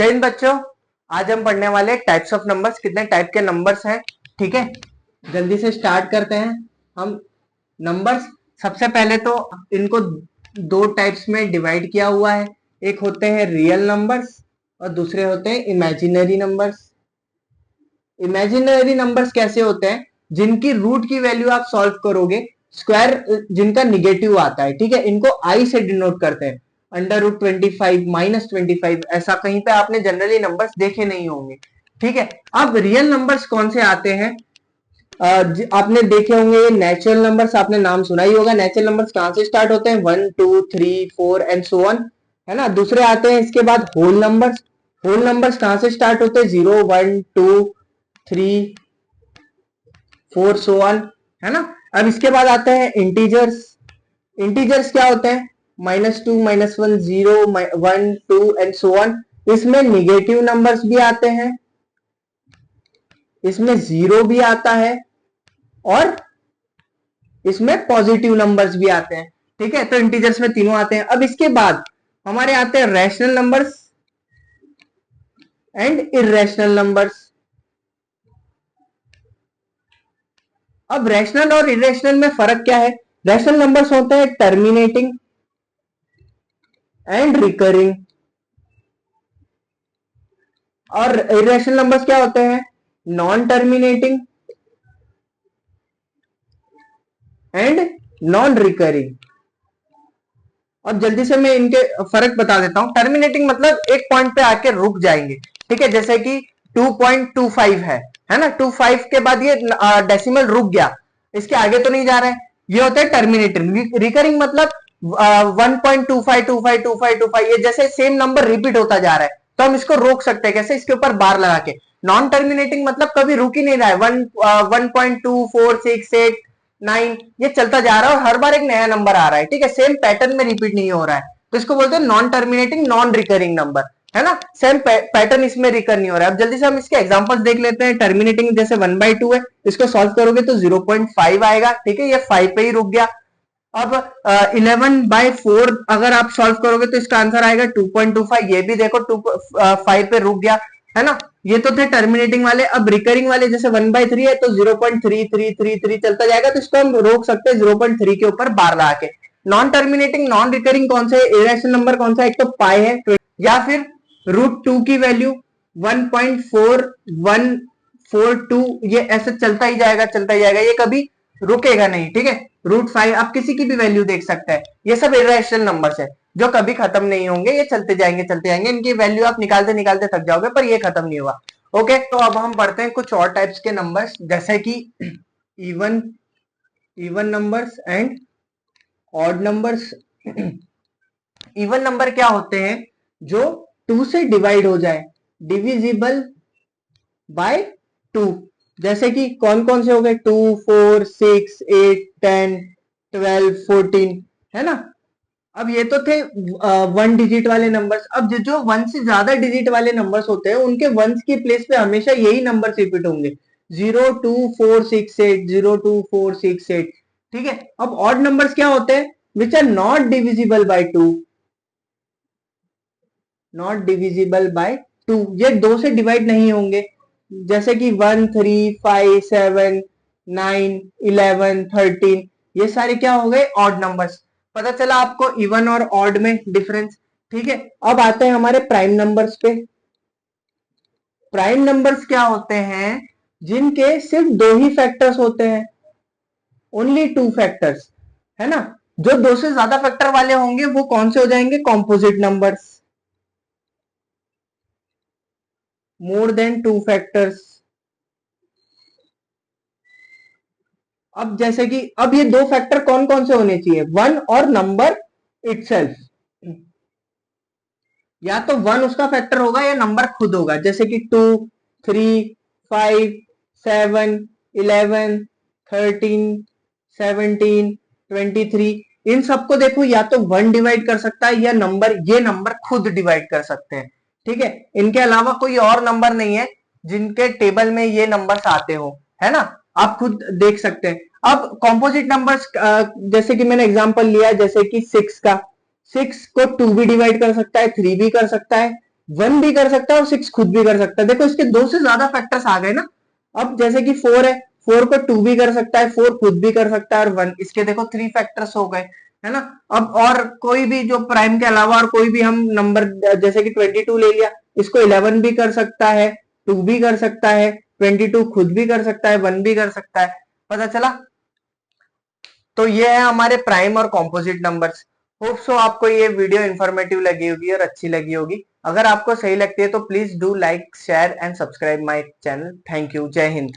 जय हिंद बच्चों, आज हम पढ़ने वाले टाइप्स ऑफ नंबर्स, कितने टाइप के नंबर्स हैं। ठीक है, जल्दी से स्टार्ट करते हैं हम नंबर्स। सबसे पहले तो इनको दो टाइप्स में डिवाइड किया हुआ है। एक होते हैं रियल नंबर्स और दूसरे होते हैं इमेजिनरी नंबर्स। इमेजिनरी नंबर्स कैसे होते हैं? जिनकी रूट की वैल्यू आप सॉल्व करोगे, स्क्वायर जिनका निगेटिव आता है, ठीक है, इनको आई से डिनोट करते हैं। √25, -25, ऐसा कहीं पे आपने जनरली नंबर्स देखे नहीं होंगे। ठीक है, अब रियल नंबर्स कौन से आते हैं? आपने देखे होंगे ये नेचुरल नंबर्स, आपने नाम सुना ही होगा। नेचुरल नंबर्स कहां से स्टार्ट होते हैं? 1 2 3 4 एंड सो ऑन, है ना। दूसरे आते हैं इसके बाद होल नंबर्स। होल नंबर्स कहां से स्टार्ट होते हैं? 0 1 2 3 4 सो ऑन, है ना। अब इसके बाद आते हैं इंटीजर्स। इंटीजर्स क्या होते हैं? -2 -1 0 1 2 एंड सो ऑन। इसमें निगेटिव नंबर्स भी आते हैं, इसमें जीरो भी आता है और इसमें पॉजिटिव नंबर्स भी आते हैं। ठीक है, तो इंटीजर्स में तीनों आते हैं। अब इसके बाद हमारे आते हैं rational numbers and irrational numbers. अब रैशनल और इरेशनल में फर्क क्या है? रैशनल नंबर्स होते हैं टर्मिनेटिंग एंड रिकरिंग, और इरेशनल नंबर्स क्या होते हैं? Non terminating and non recurring. अब जल्दी से मैं इनके फर्क बता देता हूं। टर्मिनेटिंग मतलब एक पॉइंट पे आके रुक जाएंगे, ठीक है, जैसे कि 2.25 है ना। 25 के बाद ये डेसिमल रुक गया, इसके आगे तो नहीं जा रहा है, ये होता है टर्मिनेटिंग। रिकरिंग मतलब 1.25 25 25 25, ये जैसे सेम नंबर रिपीट होता जा रहा है, तो हम इसको रोक सकते हैं कैसे? इसके ऊपर बार लगा के। नॉन टर्मिनेटिंग मतलब कभी रुक ही नहीं रहा है, 1.2468 ये चलता जा रहा है और हर बार एक नया नंबर आ रहा है, ठीक है, सेम पैटर्न में रिपीट नहीं हो रहा है, तो इसको बोलते हैं non terminating non recurring number, है ना। सेम पैटर्न इसमें रिकर नहीं हो रहा है। अब जल्दी से हम इसके एग्जांपल्स देख लेते हैं। टर्मिनेटिंग जैसे 1/2 है, इसको सॉल्व करोगे तो 0.5 आएगा, ठीक है, ये 5 पे ही रुक गया। अब 11/4 अगर आप सॉल्व करोगे तो इसका आंसर आएगा 2.25, ये भी देखो 5 पे रुक गया, है ना। ये तो थे टर्मिनेटिंग वाले। अब रिकरिंग वाले जैसे 1/3 है तो 0.3333 चलता जाएगा, तो इसको हम रोक सकते हैं 0.3 के ऊपर बार लगा के। नॉन टर्मिनेटिंग नॉन रिकरिंग कौन से? इरेशनल नंबर कौन सा? एक तो पाई है, या फिर √2 की वैल्यू 1.4142, ये ऐसे चलता ही जाएगा चलता ही जाएगा, ये कभी रुकेगा नहीं, ठीक है। √5 आप किसी की भी वैल्यू देख सकते हैं। ये सब इरेशनल नंबर्स है जो कभी खत्म नहीं होंगे, ये चलते जाएंगे, इनकी वैल्यू आप निकालते निकालते थक जाओगे, पर ये खत्म नहीं होगा। ओके, तो अब हम पढ़ते हैं कुछ और टाइप्स के नंबर्स, जैसे कि even numbers and odd numbers. Even number क्या होते हैं? जो 2 से डिवाइड हो जाए, डिविजिबल बाय 2। जैसे कि कौन कौन से हो गए? 2 4 6 8 10 12 14, है ना। अब ये तो थे 1 डिजिट वाले नंबर्स। अब जो 1 से ज्यादा डिजिट वाले नंबर्स होते हैं, उनके 1s की प्लेस पे हमेशा यही नंबर्स रिपीट होंगे, 02468 02468, ठीक है। अब ऑड नंबर्स क्या होते हैं? Which are not divisible by 2, not divisible by 2, ये 2 से डिवाइड नहीं होंगे, जैसे कि 1 3 5 7 9 11 13, ये सारे क्या हो गए? Odd numbers. पता चला आपको इवन और ऑड में डिफरेंस, ठीक है। अब आते हैं हमारे प्राइम नंबर्स पे। प्राइम नंबर्स क्या होते हैं? जिनके सिर्फ 2 ही फैक्टर्स होते हैं, ओनली 2 फैक्टर्स, है ना। जो 2 से ज्यादा फैक्टर वाले होंगे वो कौन से हो जाएंगे? Composite numbers, more than 2 factors. अब जैसे कि अब ये 2 फैक्टर कौन कौन से होने चाहिए? 1 और नंबर इटसेल्फ, या तो 1 उसका फैक्टर होगा या नंबर खुद होगा, जैसे कि 2 3 5 7 11 13 17 23, इन सबको देखो, या तो 1 डिवाइड कर सकता है या ये नंबर खुद डिवाइड कर सकते हैं, ठीक है। इनके अलावा कोई और नंबर नहीं है जिनके टेबल में ये नंबर्स आते हो, है ना, आप खुद देख सकते हैं। अब कॉम्पोजिट नंबर्स, जैसे कि मैंने एग्जांपल लिया, जैसे कि 6 का, 6 को 2 भी डिवाइड कर सकता है, 3 भी कर सकता है, 1 भी कर सकता है और 6 खुद भी कर सकता है। देखो इसके 2 से ज्यादा फैक्टर्स आ गए ना। अब जैसे कि 4 है, 4 को 2 भी कर सकता है, 4 खुद भी कर सकता है और 1, इसके देखो 3 फैक्टर्स हो गए, है ना। अब और कोई भी जो प्राइम के अलावा और कोई भी हम नंबर, जैसे कि 22 ले लिया, इसको 11 भी कर सकता है, 2 भी कर सकता है, 22 खुद भी कर सकता है, 1 भी कर सकता है। पता चला। तो ये है हमारे प्राइम और कॉम्पोजिट नंबर्स। होप सो आपको ये वीडियो इंफॉर्मेटिव लगी होगी और अच्छी लगी होगी। अगर आपको सही लगती है तो please do like share and subscribe my channel. Thank you. जय हिंद।